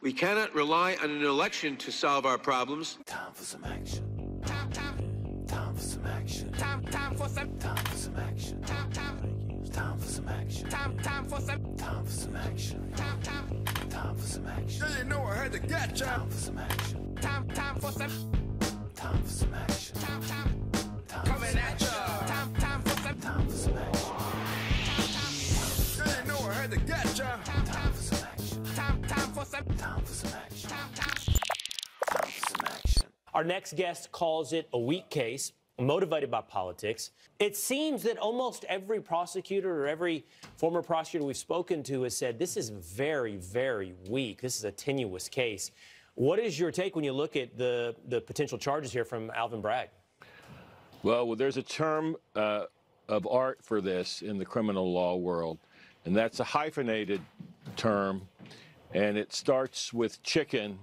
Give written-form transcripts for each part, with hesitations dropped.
We cannot rely on an election to solve our problems. Time for some action. Time for some action. Time for some action. Time for some action. Time for some action. Time for some action. You know I had to get you. Time for some action. Time for some. Time for some action. Coming at ya. Time for some. Time for some action. You know I had to get you. Time for some action. Time for some. Time for some action. Time for some action. Our next guest calls it a weak case, motivated by politics. It seems that almost every prosecutor or every former prosecutor we've spoken to has said this is very, very weak. This is a tenuous case. What is your take when you look at the potential charges here from Alvin Bragg? Well, there's a term of art for this in the criminal law world, and that's a hyphenated term, and it starts with chicken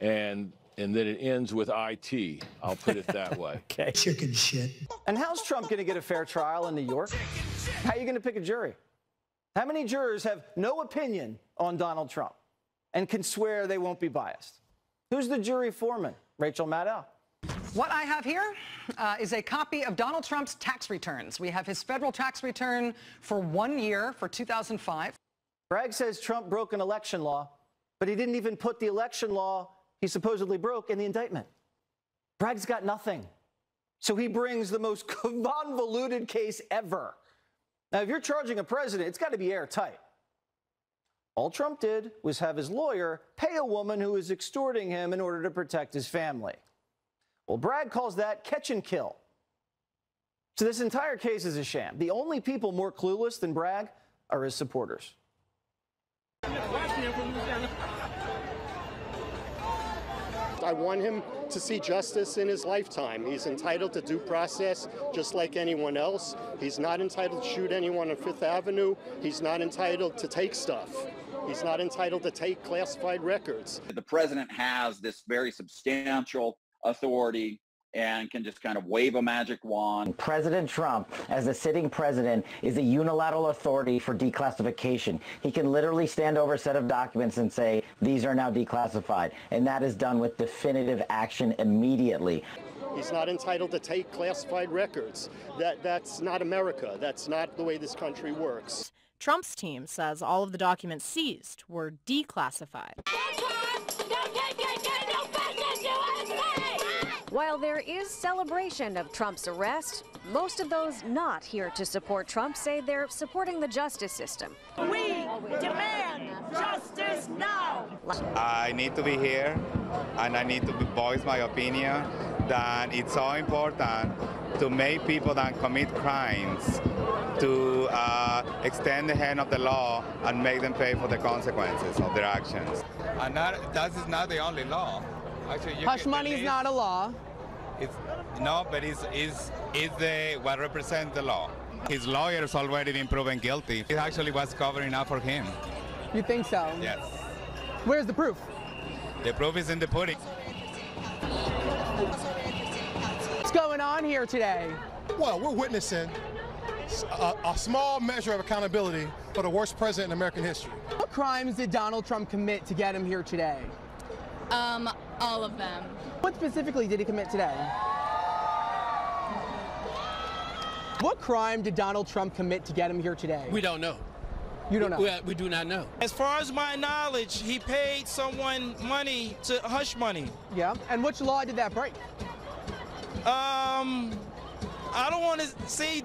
and then it ends with IT. I'll put it that way. Okay. Chicken shit. And how's Trump going to get a fair trial in New York? How are you going to pick a jury? How many jurors have no opinion on Donald Trump and can swear they won't be biased? Who's the jury foreman? Rachel Maddow. What I have here is a copy of Donald Trump's tax returns. We have his federal tax return for 1 year for 2005. Bragg says Trump broke an election law, but he didn't even put the election law he supposedly broke in the indictment. Bragg's got nothing. So he brings the most convoluted case ever. Now, if you're charging a president, it's got to be airtight. All Trump did was have his lawyer pay a woman who was extorting him in order to protect his family. Well, Bragg calls that catch and kill. So this entire case is a sham. The only people more clueless than Bragg are his supporters. I want him to see justice in his lifetime. He's entitled to due process just like anyone else. He's not entitled to shoot anyone on Fifth Avenue. He's not entitled to take stuff. He's not entitled to take classified records. The president has this very substantial authority and can just kind of wave a magic wand. President Trump, as the sitting president, is a unilateral authority for declassification. He can literally stand over a set of documents and say, these are now declassified. And that is done with definitive action immediately. He's not entitled to take classified records. That's not America. That's not the way this country works. Trump's team says all of the documents seized were declassified. While there is celebration of Trump's arrest, most of those not here to support Trump say they're supporting the justice system. We demand justice now! I need to be here, and I need to voice my opinion that it's so important to make people that commit crimes to extend the hand of the law and make them pay for the consequences of their actions. And that is not the only law. Actually, hush money is not a law. No, but it's what represents the law. His lawyer's already been proven guilty. It actually was covering up for him. You think so? Yes. Where's the proof? The proof is in the pudding. What's going on here today? Well, we're witnessing a small measure of accountability for the worst president in American history. What crimes did Donald Trump commit to get him here today? All of them. What specifically did he commit today? What crime did Donald Trump commit to get him here today? We don't know. You don't know? We do not know. As far as my knowledge, he paid someone money to hush money. Yeah, and which law did that break? I don't want to say.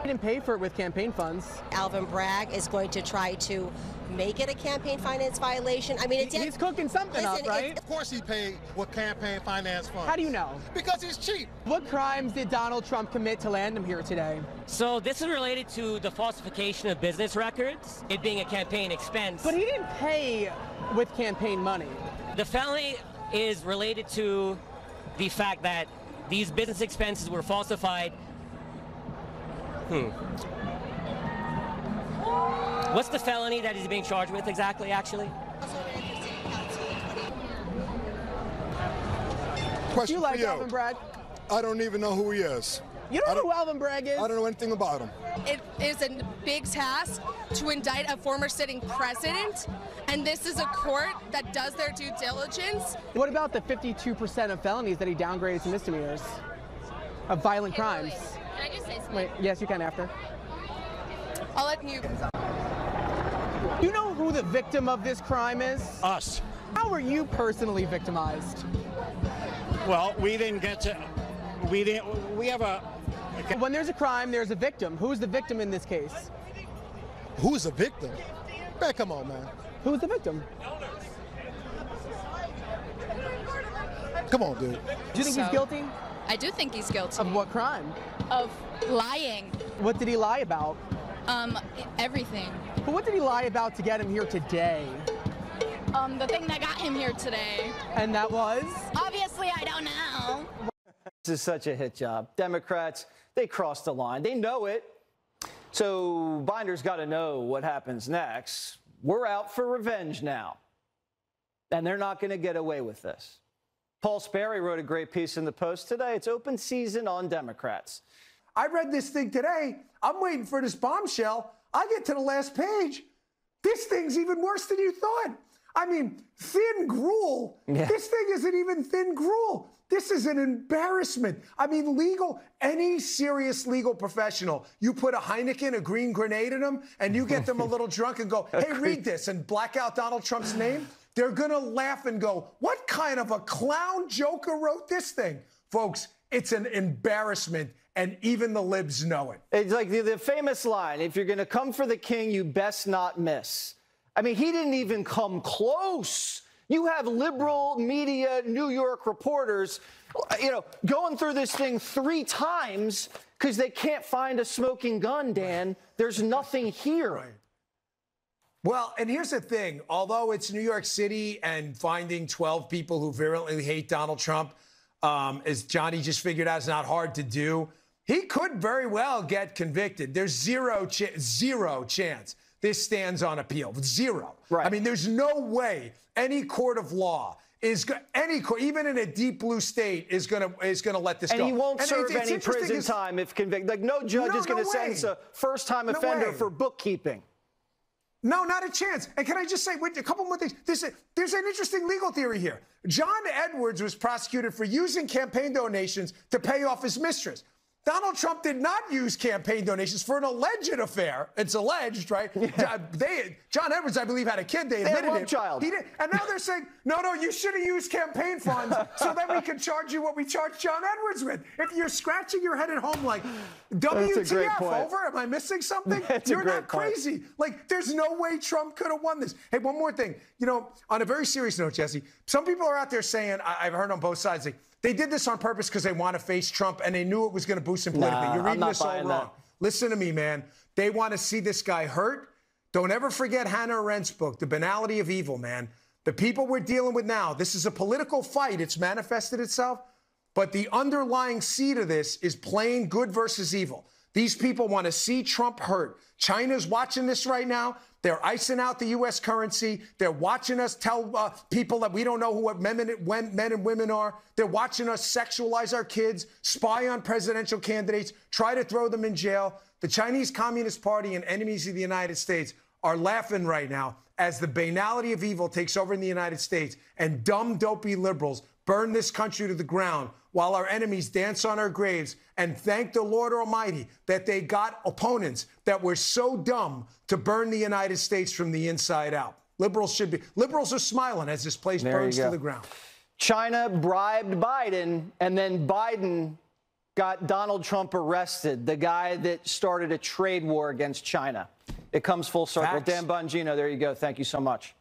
He didn't pay for it with campaign funds. Alvin Bragg is going to try to make it a campaign finance violation. I mean, he's cooking something up, right? Of course he paid with campaign finance funds. How do you know? Because he's cheap. What crimes did Donald Trump commit to land him here today? So this is related to the falsification of business records, it being a campaign expense. But he didn't pay with campaign money. The felony is related to the fact that these business expenses were falsified. What's the felony that he's being charged with exactly, actually? Question you like for you. Alvin Bragg? I don't even know who he is. You don't know who Alvin Bragg is? I don't know anything about him. it is a big task to indict a former sitting president, and this is a court that does their due diligence. What about the 52% of felonies that he downgraded to misdemeanors of violent crimes? Can I just say something? Wait, yes, you can after. I'll let you. Do you know who the victim of this crime is? Us. How were you personally victimized? Well, we didn't get to, we have a... When there's a crime, there's a victim. Who's the victim in this case? Who's the victim? Man, come on, man. Who's the victim? Come on, dude. Do you think he's guilty? I do think he's guilty. Of what crime? Of lying. What did he lie about? Everything. But what did he lie about to get him here today? The thing that got him here today. And that was? Obviously, I don't know. This is such a hit job. Democrats, they crossed the line. They know it. So Binder's got to know what happens next. We're out for revenge now. And they're not going to get away with this. Paul Sperry wrote a great piece in the Post today. It's open season on Democrats. I read this thing today. I'm waiting for this bombshell. I get to the last page. This thing's even worse than you thought. I mean, thin gruel. Yeah. This thing isn't even thin gruel. This is an embarrassment. I mean, any serious legal professional, you put a Heineken, a green grenade in them, and you get them a little drunk and go, hey, read this, and black out Donald Trump's name, they're going to laugh and go, what kind of a clown joker wrote this thing? Folks, it's an embarrassment, and even the libs know it. It's like the famous line, if you're going to come for the king, you best not miss. I mean, he didn't even come close. You have liberal media, New York reporters, going through this thing 3 times because they can't find a smoking gun, Dan. There's nothing here. Right. Well, and here's the thing. Although it's New York City and finding 12 people who virulently hate Donald Trump, as Johnny just figured out, is not hard to do, he could very well get convicted. There's zero chance this stands on appeal. Zero. Right. I mean, there's no way any court of law even in a deep blue state is gonna let this go. And he won't serve any prison time if convicted. Like, no judge is going to sentence a first-time offender for bookkeeping. No, not a chance. And can I just say a couple more things? There's an interesting legal theory here. John Edwards was prosecuted for using campaign donations to pay off his mistress. Donald Trump did not use campaign donations for an alleged affair. It's alleged, right? Yeah. John Edwards, I believe, had a kid. They admitted it. Child. He did. And now they're saying, no, you should have used campaign funds so then we can charge you what we charged John Edwards with. If you're scratching your head at home like, WTF, over? Am I missing something? You're not crazy. Like, there's no way Trump could have won this. Hey, one more thing. On a very serious note, Jesse, some people are out there saying, I've heard on both sides, they did this on purpose because they want to face Trump and they knew it was going to boost him politically. You're reading this all wrong. Listen to me, man. They want to see this guy hurt. Don't ever forget Hannah Arendt's book, The Banality of Evil, man. The people we're dealing with now, this is a political fight. It's manifested itself. But the underlying seed of this is plain good versus evil. These people want to see Trump hurt. China's watching this right now. They're icing out the U.S. currency. They're watching us tell people that we don't know who what men and women are. They're watching us sexualize our kids, spy on presidential candidates, try to throw them in jail. The Chinese Communist Party and enemies of the United States are laughing right now as the banality of evil takes over in the United States and dumb, dopey liberals burn this country to the ground while our enemies dance on our graves and thank the Lord Almighty that they got opponents that were so dumb to burn the United States from the inside out. Liberals are smiling as this place burns to the ground. China bribed Biden, and then Biden got Donald Trump arrested, the guy that started a trade war against China. It comes full circle. Facts. Dan Bongino, there you go. Thank you so much.